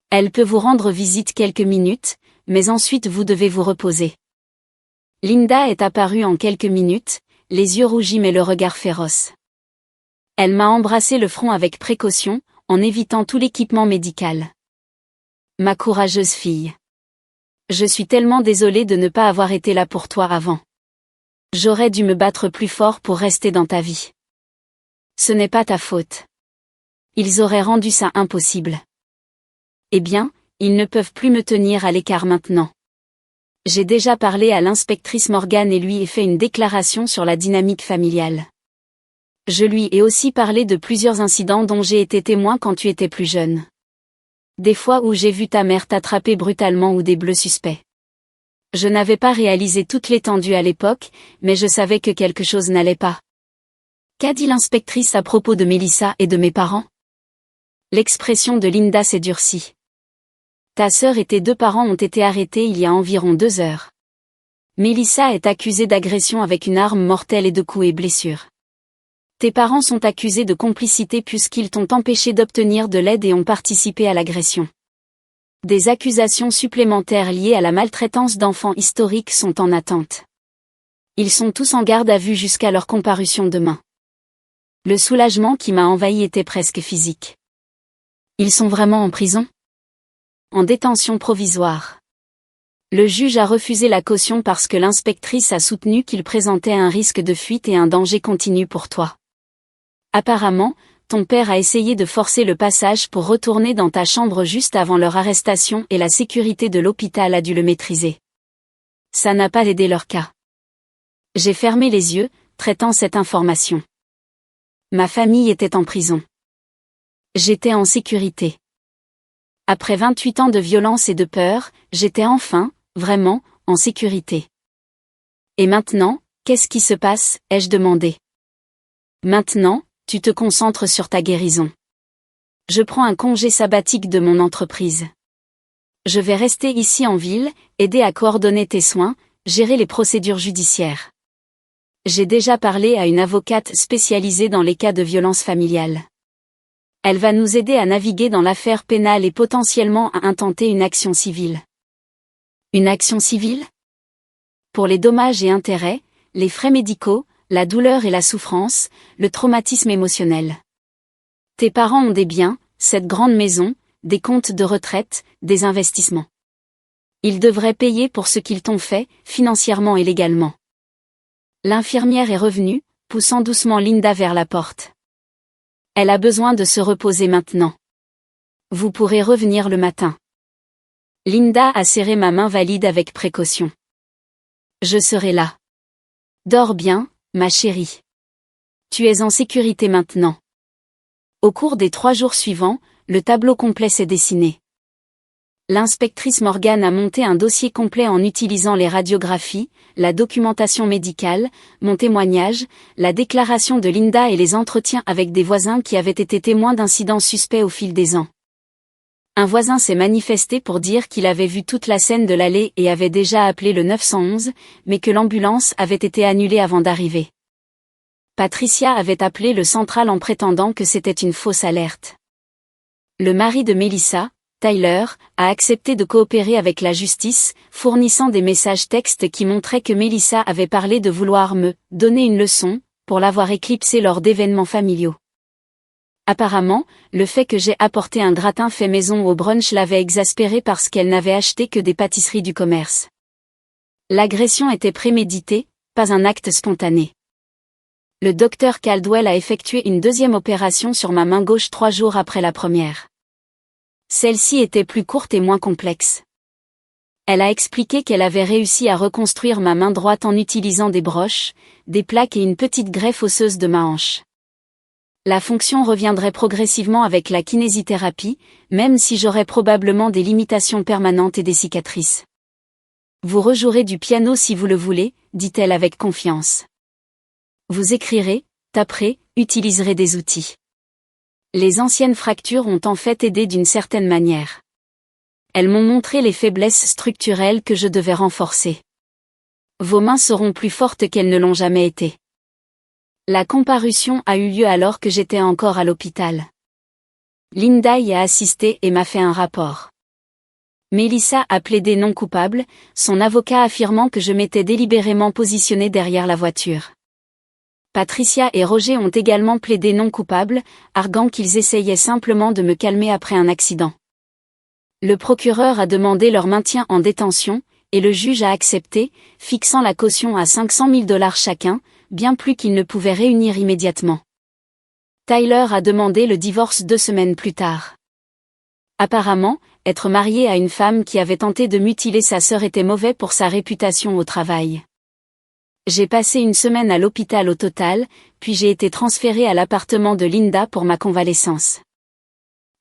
S1: Elle peut vous rendre visite quelques minutes, mais ensuite vous devez vous reposer. Linda est apparue en quelques minutes, les yeux rougis mais le regard féroce. Elle m'a embrassé le front avec précaution, en évitant tout l'équipement médical. Ma courageuse fille. Je suis tellement désolée de ne pas avoir été là pour toi avant. J'aurais dû me battre plus fort pour rester dans ta vie. Ce n'est pas ta faute. Ils auraient rendu ça impossible. Eh bien, ils ne peuvent plus me tenir à l'écart maintenant. J'ai déjà parlé à l'inspectrice Morgan et lui ai fait une déclaration sur la dynamique familiale. Je lui ai aussi parlé de plusieurs incidents dont j'ai été témoin quand tu étais plus jeune. Des fois où j'ai vu ta mère t'attraper brutalement ou des bleus suspects. Je n'avais pas réalisé toute l'étendue à l'époque, mais je savais que quelque chose n'allait pas. Qu'a dit l'inspectrice à propos de Melissa et de mes parents? L'expression de Linda s'est durcie. Ta sœur et tes 2 parents ont été arrêtés il y a environ 2 heures. Melissa est accusée d'agression avec une arme mortelle et de coups et blessures. Tes parents sont accusés de complicité puisqu'ils t'ont empêché d'obtenir de l'aide et ont participé à l'agression. Des accusations supplémentaires liées à la maltraitance d'enfants historiques sont en attente. Ils sont tous en garde à vue jusqu'à leur comparution demain. Le soulagement qui m'a envahi était presque physique. Ils sont vraiment en prison? En détention provisoire. Le juge a refusé la caution parce que l'inspectrice a soutenu qu'il présentait un risque de fuite et un danger continu pour toi. Apparemment, ton père a essayé de forcer le passage pour retourner dans ta chambre juste avant leur arrestation et la sécurité de l'hôpital a dû le maîtriser. Ça n'a pas aidé leur cas. J'ai fermé les yeux, traitant cette information. Ma famille était en prison. J'étais en sécurité. Après 28 ans de violence et de peur, j'étais enfin, vraiment, en sécurité. Et maintenant, qu'est-ce qui se passe, ai-je demandé. Maintenant, tu te concentres sur ta guérison. Je prends un congé sabbatique de mon entreprise. Je vais rester ici en ville, aider à coordonner tes soins, gérer les procédures judiciaires. J'ai déjà parlé à une avocate spécialisée dans les cas de violence familiale. Elle va nous aider à naviguer dans l'affaire pénale et potentiellement à intenter une action civile. Une action civile? Pour les dommages et intérêts, les frais médicaux, la douleur et la souffrance, le traumatisme émotionnel. Tes parents ont des biens, cette grande maison, des comptes de retraite, des investissements. Ils devraient payer pour ce qu'ils t'ont fait, financièrement et légalement. L'infirmière est revenue, poussant doucement Linda vers la porte. Elle a besoin de se reposer maintenant. Vous pourrez revenir le matin. Linda a serré ma main valide avec précaution. Je serai là. Dors bien, ma chérie. Tu es en sécurité maintenant. Au cours des 3 jours suivants, le tableau complet s'est dessiné. L'inspectrice Morgan a monté un dossier complet en utilisant les radiographies, la documentation médicale, mon témoignage, la déclaration de Linda et les entretiens avec des voisins qui avaient été témoins d'incidents suspects au fil des ans. Un voisin s'est manifesté pour dire qu'il avait vu toute la scène de l'allée et avait déjà appelé le 911, mais que l'ambulance avait été annulée avant d'arriver. Patricia avait appelé le central en prétendant que c'était une fausse alerte. Le mari de Melissa, Tyler, a accepté de coopérer avec la justice, fournissant des messages textes qui montraient que Melissa avait parlé de vouloir me « donner une leçon » pour l'avoir éclipsée lors d'événements familiaux. Apparemment, le fait que j'ai apporté un gratin fait maison au brunch l'avait exaspérée parce qu'elle n'avait acheté que des pâtisseries du commerce. L'agression était préméditée, pas un acte spontané. Le docteur Caldwell a effectué une deuxième opération sur ma main gauche 3 jours après la première. Celle-ci était plus courte et moins complexe. Elle a expliqué qu'elle avait réussi à reconstruire ma main droite en utilisant des broches, des plaques et une petite greffe osseuse de ma hanche. La fonction reviendrait progressivement avec la kinésithérapie, même si j'aurais probablement des limitations permanentes et des cicatrices. Vous rejouerez du piano si vous le voulez, dit-elle avec confiance. Vous écrirez, taperez, utiliserez des outils. Les anciennes fractures ont en fait aidé d'une certaine manière. Elles m'ont montré les faiblesses structurelles que je devais renforcer. Vos mains seront plus fortes qu'elles ne l'ont jamais été. La comparution a eu lieu alors que j'étais encore à l'hôpital. Linda y a assisté et m'a fait un rapport. Melissa a plaidé non coupable, son avocat affirmant que je m'étais délibérément positionné derrière la voiture. Patricia et Roger ont également plaidé non coupable, arguant qu'ils essayaient simplement de me calmer après un accident. Le procureur a demandé leur maintien en détention, et le juge a accepté, fixant la caution à 500 000 $ chacun, bien plus qu'ils ne pouvaient réunir immédiatement. Tyler a demandé le divorce 2 semaines plus tard. Apparemment, être marié à une femme qui avait tenté de mutiler sa sœur était mauvais pour sa réputation au travail. J'ai passé une semaine à l'hôpital au total, puis j'ai été transférée à l'appartement de Linda pour ma convalescence.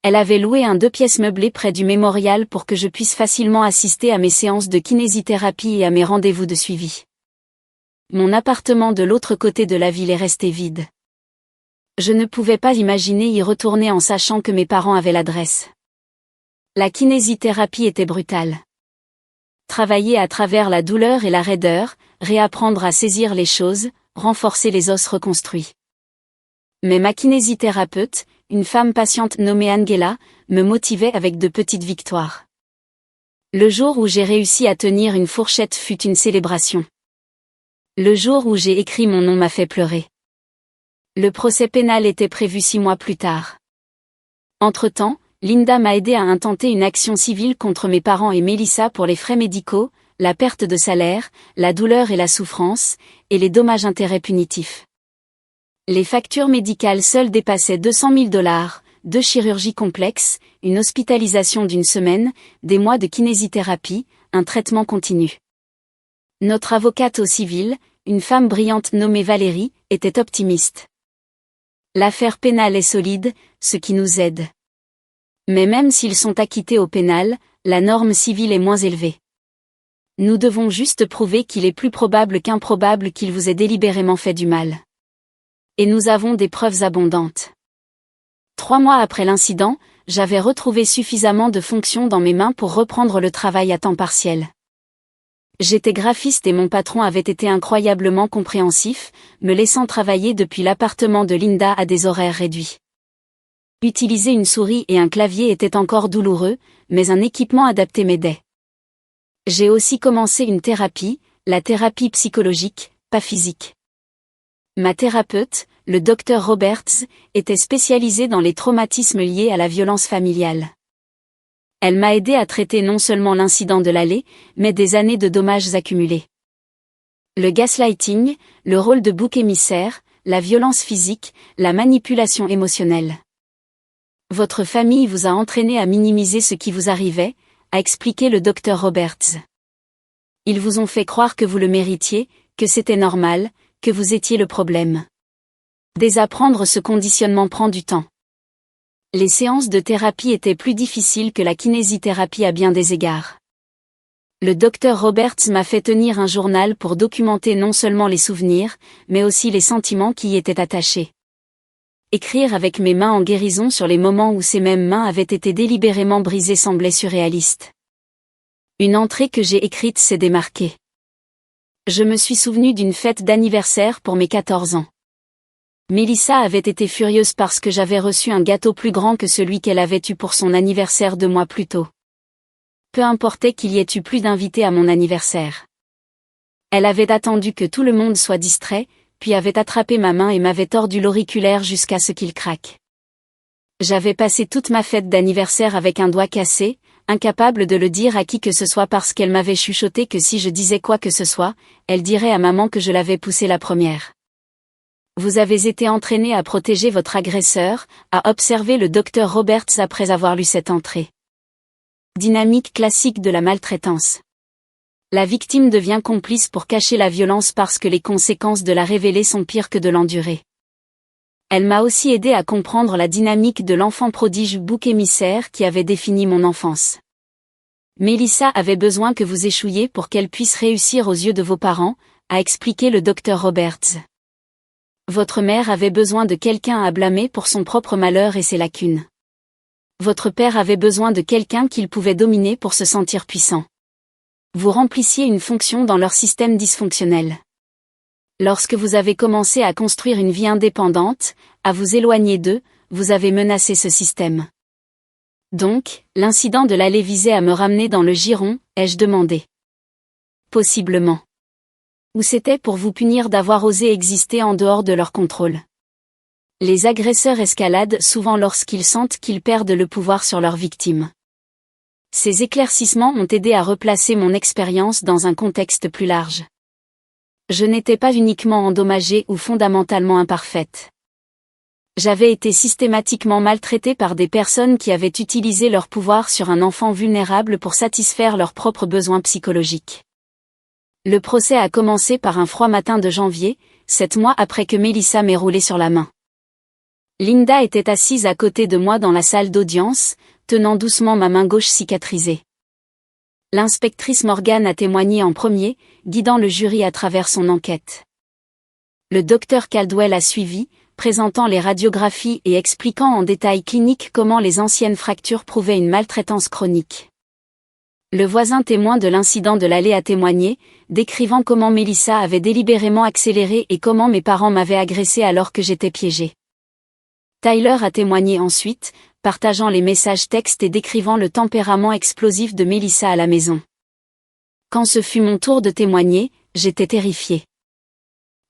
S1: Elle avait loué un 2 pièces meublé près du mémorial pour que je puisse facilement assister à mes séances de kinésithérapie et à mes rendez-vous de suivi. Mon appartement de l'autre côté de la ville est resté vide. Je ne pouvais pas imaginer y retourner en sachant que mes parents avaient l'adresse. La kinésithérapie était brutale. Travailler à travers la douleur et la raideur, réapprendre à saisir les choses, renforcer les os reconstruits. Mais ma kinésithérapeute, une femme patiente nommée Angela, me motivait avec de petites victoires. Le jour où j'ai réussi à tenir une fourchette fut une célébration. Le jour où j'ai écrit mon nom m'a fait pleurer. Le procès pénal était prévu 6 mois plus tard. Entre-temps, Linda m'a aidé à intenter une action civile contre mes parents et Melissa pour les frais médicaux, la perte de salaire, la douleur et la souffrance, et les dommages-intérêts punitifs. Les factures médicales seules dépassaient 200 000 $, 2 chirurgies complexes, une hospitalisation d'1 semaine, des mois de kinésithérapie, un traitement continu. Notre avocate au civil, une femme brillante nommée Valérie, était optimiste. L'affaire pénale est solide, ce qui nous aide. Mais même s'ils sont acquittés au pénal, la norme civile est moins élevée. Nous devons juste prouver qu'il est plus probable qu'improbable qu'il vous ait délibérément fait du mal. Et nous avons des preuves abondantes. 3 mois après l'incident, j'avais retrouvé suffisamment de fonctions dans mes mains pour reprendre le travail à temps partiel. J'étais graphiste et mon patron avait été incroyablement compréhensif, me laissant travailler depuis l'appartement de Linda à des horaires réduits. Utiliser une souris et un clavier était encore douloureux, mais un équipement adapté m'aidait. J'ai aussi commencé une thérapie, la thérapie psychologique, pas physique. Ma thérapeute, le Dr Roberts, était spécialisée dans les traumatismes liés à la violence familiale. Elle m'a aidé à traiter non seulement l'incident de l'allée, mais des années de dommages accumulés. Le gaslighting, le rôle de bouc émissaire, la violence physique, la manipulation émotionnelle. Votre famille vous a entraîné à minimiser ce qui vous arrivait, a expliqué le Dr Roberts. Ils vous ont fait croire que vous le méritiez, que c'était normal, que vous étiez le problème. Désapprendre ce conditionnement prend du temps. Les séances de thérapie étaient plus difficiles que la kinésithérapie à bien des égards. Le docteur Roberts m'a fait tenir un journal pour documenter non seulement les souvenirs, mais aussi les sentiments qui y étaient attachés. Écrire avec mes mains en guérison sur les moments où ces mêmes mains avaient été délibérément brisées semblait surréaliste. Une entrée que j'ai écrite s'est démarquée. Je me suis souvenu d'une fête d'anniversaire pour mes 14 ans. Mélissa avait été furieuse parce que j'avais reçu un gâteau plus grand que celui qu'elle avait eu pour son anniversaire 2 mois plus tôt. Peu importait qu'il y ait eu plus d'invités à mon anniversaire. Elle avait attendu que tout le monde soit distrait, puis avait attrapé ma main et m'avait tordu l'auriculaire jusqu'à ce qu'il craque. J'avais passé toute ma fête d'anniversaire avec un doigt cassé, incapable de le dire à qui que ce soit parce qu'elle m'avait chuchoté que si je disais quoi que ce soit, elle dirait à maman que je l'avais poussée la première. Vous avez été entraîné à protéger votre agresseur, a observé le docteur Roberts après avoir lu cette entrée. Dynamique classique de la maltraitance. La victime devient complice pour cacher la violence parce que les conséquences de la révéler sont pires que de l'endurer. Elle m'a aussi aidé à comprendre la dynamique de l'enfant prodige bouc émissaire qui avait défini mon enfance. Mélissa avait besoin que vous échouiez pour qu'elle puisse réussir aux yeux de vos parents, a expliqué le docteur Roberts. Votre mère avait besoin de quelqu'un à blâmer pour son propre malheur et ses lacunes. Votre père avait besoin de quelqu'un qu'il pouvait dominer pour se sentir puissant. Vous remplissiez une fonction dans leur système dysfonctionnel. Lorsque vous avez commencé à construire une vie indépendante, à vous éloigner d'eux, vous avez menacé ce système. Donc, l'incident de l'allée visait à me ramener dans le giron, ai-je demandé. Possiblement. Ou c'était pour vous punir d'avoir osé exister en dehors de leur contrôle. Les agresseurs escaladent souvent lorsqu'ils sentent qu'ils perdent le pouvoir sur leurs victimes. Ces éclaircissements ont aidé à replacer mon expérience dans un contexte plus large. Je n'étais pas uniquement endommagée ou fondamentalement imparfaite. J'avais été systématiquement maltraitée par des personnes qui avaient utilisé leur pouvoir sur un enfant vulnérable pour satisfaire leurs propres besoins psychologiques. Le procès a commencé par un froid matin de janvier, 7 mois après que Mélissa m'ait roulé sur la main. Linda était assise à côté de moi dans la salle d'audience, tenant doucement ma main gauche cicatrisée. L'inspectrice Morgan a témoigné en premier, guidant le jury à travers son enquête. Le docteur Caldwell a suivi, présentant les radiographies et expliquant en détail clinique comment les anciennes fractures prouvaient une maltraitance chronique. Le voisin témoin de l'incident de l'allée a témoigné, décrivant comment Mélissa avait délibérément accéléré et comment mes parents m'avaient agressée alors que j'étais piégée. Tyler a témoigné ensuite, partageant les messages textes et décrivant le tempérament explosif de Mélissa à la maison. Quand ce fut mon tour de témoigner, j'étais terrifiée.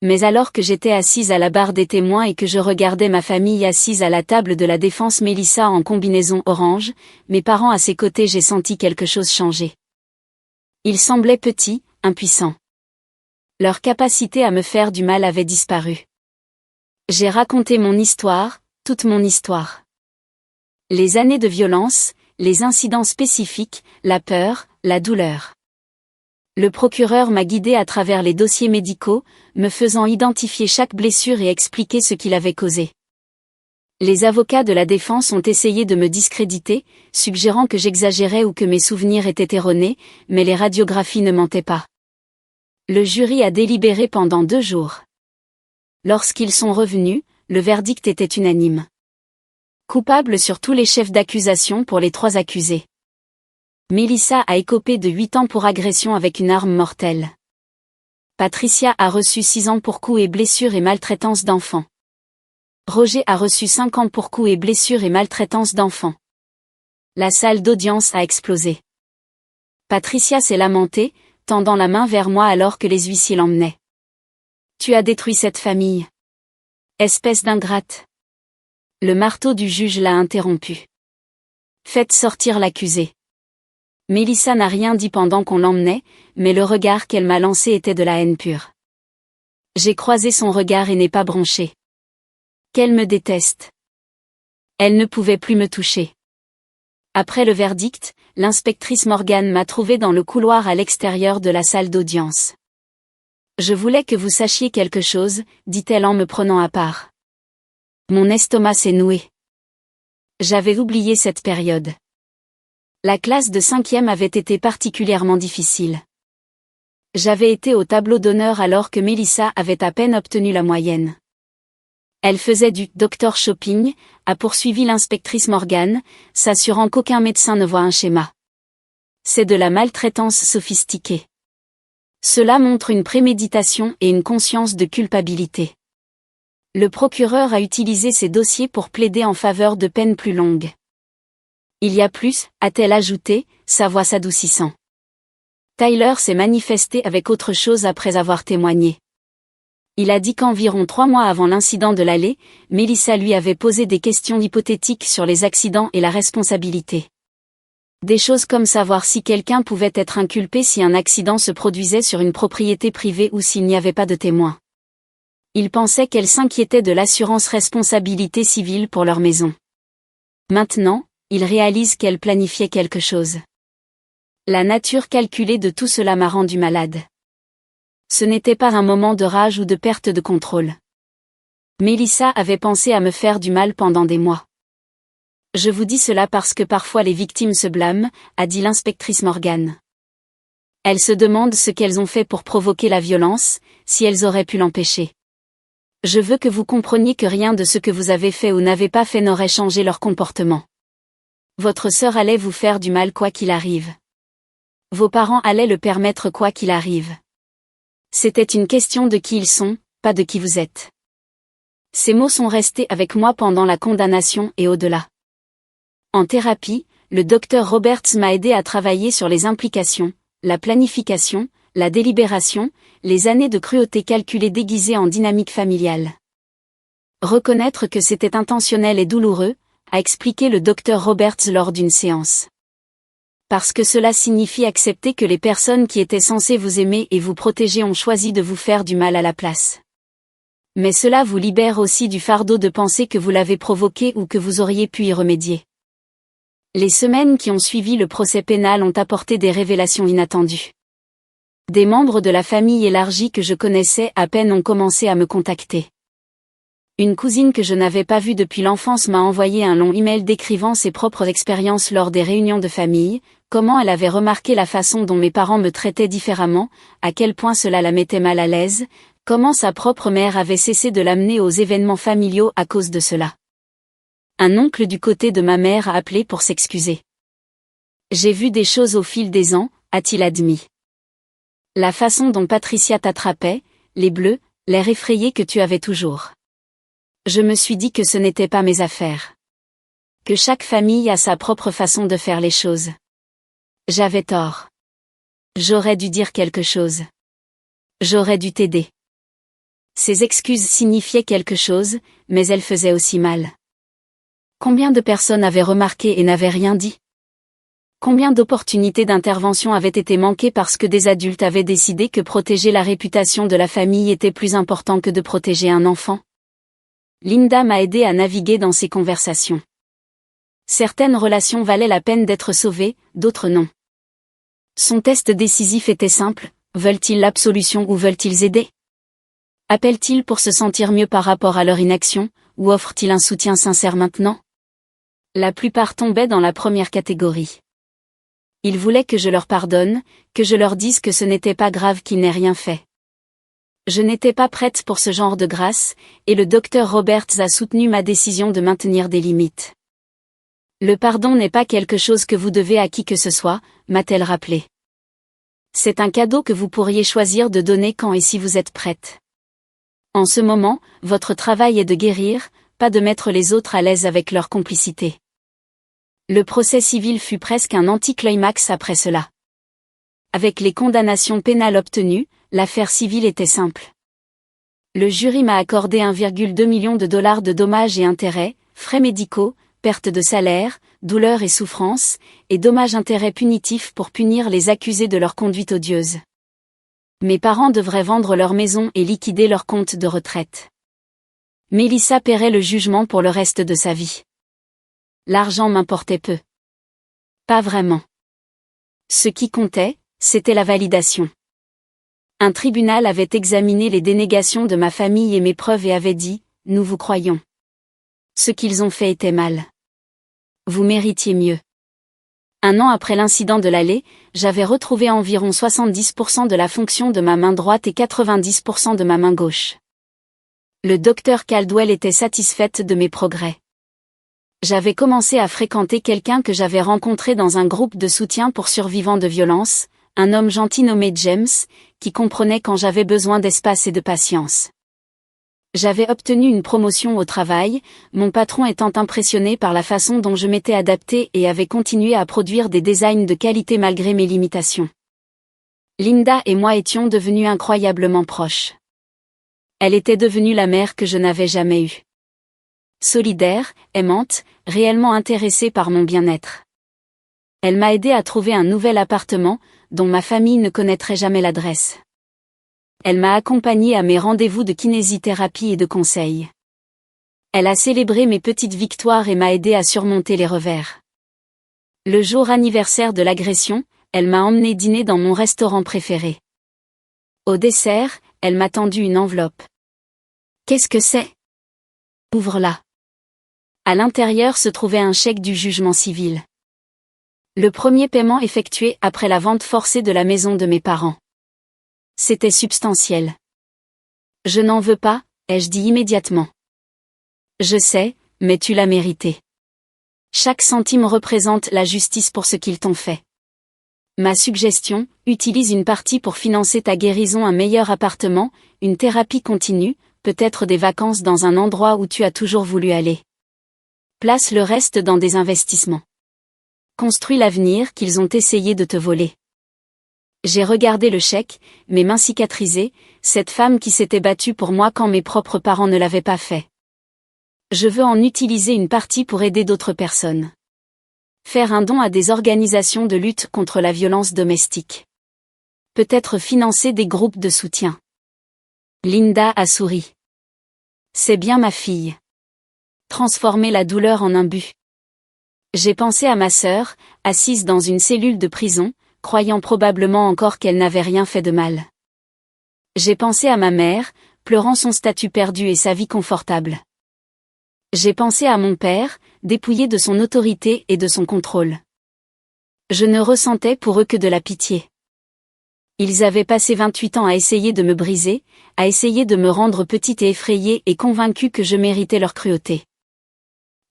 S1: Mais alors que j'étais assise à la barre des témoins et que je regardais ma famille assise à la table de la défense, Mélissa en combinaison orange, mes parents à ses côtés, j'ai senti quelque chose changer. Ils semblaient petits, impuissants. Leur capacité à me faire du mal avait disparu. J'ai raconté mon histoire, toute mon histoire. Les années de violence, les incidents spécifiques, la peur, la douleur. Le procureur m'a guidé à travers les dossiers médicaux, me faisant identifier chaque blessure et expliquer ce qui l'avait causée. Les avocats de la défense ont essayé de me discréditer, suggérant que j'exagérais ou que mes souvenirs étaient erronés, mais les radiographies ne mentaient pas. Le jury a délibéré pendant 2 jours. Lorsqu'ils sont revenus, le verdict était unanime. Coupable sur tous les chefs d'accusation pour les 3 accusés. Mélissa a écopé de 8 ans pour agression avec une arme mortelle. Patricia a reçu 6 ans pour coups et blessures et maltraitance d'enfants. Roger a reçu 5 ans pour coups et blessures et maltraitance d'enfants. La salle d'audience a explosé. Patricia s'est lamentée, tendant la main vers moi alors que les huissiers l'emmenaient. Tu as détruit cette famille. Espèce d'ingrate. Le marteau du juge l'a interrompu. Faites sortir l'accusé. Mélissa n'a rien dit pendant qu'on l'emmenait, mais le regard qu'elle m'a lancé était de la haine pure. J'ai croisé son regard et n'ai pas bronché. Qu'elle me déteste. Elle ne pouvait plus me toucher. Après le verdict, l'inspectrice Morgan m'a trouvé dans le couloir à l'extérieur de la salle d'audience. Je voulais que vous sachiez quelque chose, dit-elle en me prenant à part. Mon estomac s'est noué. J'avais oublié cette période. La classe de 5e avait été particulièrement difficile. J'avais été au tableau d'honneur alors que Melissa avait à peine obtenu la moyenne. Elle faisait du « doctor shopping », a poursuivi l'inspectrice Morgan, s'assurant qu'aucun médecin ne voit un schéma. C'est de la maltraitance sophistiquée. Cela montre une préméditation et une conscience de culpabilité. Le procureur a utilisé ces dossiers pour plaider en faveur de peines plus longues. Il y a plus, a-t-elle ajouté, sa voix s'adoucissant. Tyler s'est manifesté avec autre chose après avoir témoigné. Il a dit qu'environ 3 mois avant l'incident de l'allée, Melissa lui avait posé des questions hypothétiques sur les accidents et la responsabilité. Des choses comme savoir si quelqu'un pouvait être inculpé si un accident se produisait sur une propriété privée ou s'il n'y avait pas de témoins. Il pensait qu'elle s'inquiétait de l'assurance responsabilité civile pour leur maison. Maintenant, il réalise qu'elle planifiait quelque chose. La nature calculée de tout cela m'a rendu malade. Ce n'était pas un moment de rage ou de perte de contrôle. Melissa avait pensé à me faire du mal pendant des mois. Je vous dis cela parce que parfois les victimes se blâment, a dit l'inspectrice Morgan. Elles se demandent ce qu'elles ont fait pour provoquer la violence, si elles auraient pu l'empêcher. Je veux que vous compreniez que rien de ce que vous avez fait ou n'avez pas fait n'aurait changé leur comportement. Votre sœur allait vous faire du mal quoi qu'il arrive. Vos parents allaient le permettre quoi qu'il arrive. C'était une question de qui ils sont, pas de qui vous êtes. Ces mots sont restés avec moi pendant la condamnation et au-delà. En thérapie, le docteur Roberts m'a aidé à travailler sur les implications, la planification, la délibération, les années de cruauté calculées déguisées en dynamique familiale. Reconnaître que c'était intentionnel et douloureux, a expliqué le docteur Roberts lors d'une séance. Parce que cela signifie accepter que les personnes qui étaient censées vous aimer et vous protéger ont choisi de vous faire du mal à la place. Mais cela vous libère aussi du fardeau de penser que vous l'avez provoqué ou que vous auriez pu y remédier. Les semaines qui ont suivi le procès pénal ont apporté des révélations inattendues. Des membres de la famille élargie que je connaissais à peine ont commencé à me contacter. Une cousine que je n'avais pas vue depuis l'enfance m'a envoyé un long email décrivant ses propres expériences lors des réunions de famille, comment elle avait remarqué la façon dont mes parents me traitaient différemment, à quel point cela la mettait mal à l'aise, comment sa propre mère avait cessé de l'amener aux événements familiaux à cause de cela. Un oncle du côté de ma mère a appelé pour s'excuser. J'ai vu des choses au fil des ans, a-t-il admis. La façon dont Patricia t'attrapait, les bleus, l'air effrayé que tu avais toujours. Je me suis dit que ce n'était pas mes affaires. Que chaque famille a sa propre façon de faire les choses. J'avais tort. J'aurais dû dire quelque chose. J'aurais dû t'aider. Ces excuses signifiaient quelque chose, mais elles faisaient aussi mal. Combien de personnes avaient remarqué et n'avaient rien dit? Combien d'opportunités d'intervention avaient été manquées parce que des adultes avaient décidé que protéger la réputation de la famille était plus important que de protéger un enfant? Linda m'a aidé à naviguer dans ces conversations. Certaines relations valaient la peine d'être sauvées, d'autres non. Son test décisif était simple, veulent-ils l'absolution ou veulent-ils aider? Appellent-ils pour se sentir mieux par rapport à leur inaction, ou offrent-ils un soutien sincère maintenant? La plupart tombaient dans la première catégorie. Ils voulaient que je leur pardonne, que je leur dise que ce n'était pas grave qu'ils n'aient rien fait. Je n'étais pas prête pour ce genre de grâce, et le docteur Roberts a soutenu ma décision de maintenir des limites. Le pardon n'est pas quelque chose que vous devez à qui que ce soit, m'a-t-elle rappelé. C'est un cadeau que vous pourriez choisir de donner quand et si vous êtes prête. En ce moment, votre travail est de guérir, pas de mettre les autres à l'aise avec leur complicité. Le procès civil fut presque un anticlimax après cela. Avec les condamnations pénales obtenues, l'affaire civile était simple. Le jury m'a accordé 1,2 million de dollars de dommages et intérêts, frais médicaux, perte de salaire, douleur et souffrance, et dommages-intérêts punitifs pour punir les accusés de leur conduite odieuse. Mes parents devraient vendre leur maison et liquider leur compte de retraite. Melissa paierait le jugement pour le reste de sa vie. L'argent m'importait peu. Pas vraiment. Ce qui comptait, c'était la validation. Un tribunal avait examiné les dénégations de ma famille et mes preuves et avait dit, « Nous vous croyons. Ce qu'ils ont fait était mal. Vous méritiez mieux. » Un an après l'incident de l'allée, j'avais retrouvé environ 70% de la fonction de ma main droite et 90% de ma main gauche. Le docteur Caldwell était satisfaite de mes progrès. J'avais commencé à fréquenter quelqu'un que j'avais rencontré dans un groupe de soutien pour survivants de violence, un homme gentil nommé James, qui comprenait quand j'avais besoin d'espace et de patience. J'avais obtenu une promotion au travail, mon patron étant impressionné par la façon dont je m'étais adapté et avait continué à produire des designs de qualité malgré mes limitations. Linda et moi étions devenus incroyablement proches. Elle était devenue la mère que je n'avais jamais eue. Solidaire, aimante, réellement intéressée par mon bien-être. Elle m'a aidé à trouver un nouvel appartement, dont ma famille ne connaîtrait jamais l'adresse. Elle m'a accompagné à mes rendez-vous de kinésithérapie et de conseils. Elle a célébré mes petites victoires et m'a aidé à surmonter les revers. Le jour anniversaire de l'agression, elle m'a emmené dîner dans mon restaurant préféré. Au dessert, elle m'a tendu une enveloppe. Qu'est-ce que c'est ? Ouvre-la. À l'intérieur se trouvait un chèque du jugement civil. Le premier paiement effectué après la vente forcée de la maison de mes parents. C'était substantiel. Je n'en veux pas, ai-je dit immédiatement. Je sais, mais tu l'as mérité. Chaque centime représente la justice pour ce qu'ils t'ont fait. Ma suggestion, utilise une partie pour financer ta guérison, un meilleur appartement, une thérapie continue, peut-être des vacances dans un endroit où tu as toujours voulu aller. Place le reste dans des investissements. Construis l'avenir qu'ils ont essayé de te voler. J'ai regardé le chèque, mes mains cicatrisées, cette femme qui s'était battue pour moi quand mes propres parents ne l'avaient pas fait. Je veux en utiliser une partie pour aider d'autres personnes. Faire un don à des organisations de lutte contre la violence domestique. Peut-être financer des groupes de soutien. Linda a souri. C'est bien ma fille. Transformer la douleur en un but. J'ai pensé à ma sœur, assise dans une cellule de prison, croyant probablement encore qu'elle n'avait rien fait de mal. J'ai pensé à ma mère, pleurant son statut perdu et sa vie confortable. J'ai pensé à mon père, dépouillé de son autorité et de son contrôle. Je ne ressentais pour eux que de la pitié. Ils avaient passé 28 ans à essayer de me briser, à essayer de me rendre petite et effrayée et convaincue que je méritais leur cruauté.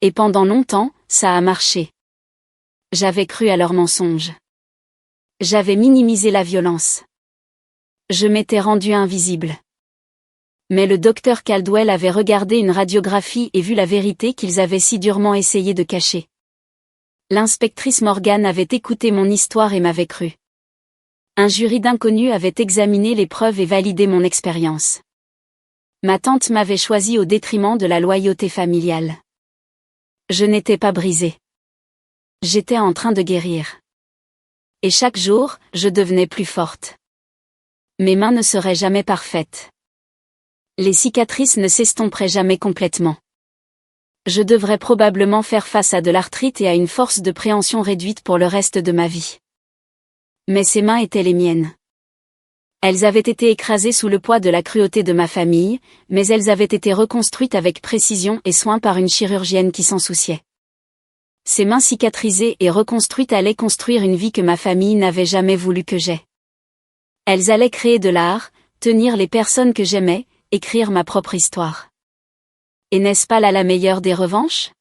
S1: Et pendant longtemps, ça a marché. J'avais cru à leurs mensonges. J'avais minimisé la violence. Je m'étais rendue invisible. Mais le docteur Caldwell avait regardé une radiographie et vu la vérité qu'ils avaient si durement essayé de cacher. L'inspectrice Morgan avait écouté mon histoire et m'avait cru. Un jury d'inconnus avait examiné les preuves et validé mon expérience. Ma tante m'avait choisi au détriment de la loyauté familiale. Je n'étais pas brisée. J'étais en train de guérir. Et chaque jour, je devenais plus forte. Mes mains ne seraient jamais parfaites. Les cicatrices ne s'estomperaient jamais complètement. Je devrais probablement faire face à de l'arthrite et à une force de préhension réduite pour le reste de ma vie. Mais ces mains étaient les miennes. Elles avaient été écrasées sous le poids de la cruauté de ma famille, mais elles avaient été reconstruites avec précision et soin par une chirurgienne qui s'en souciait. Ces mains cicatrisées et reconstruites allaient construire une vie que ma famille n'avait jamais voulu que j'aie. Elles allaient créer de l'art, tenir les personnes que j'aimais, écrire ma propre histoire. Et n'est-ce pas là la meilleure des revanches ?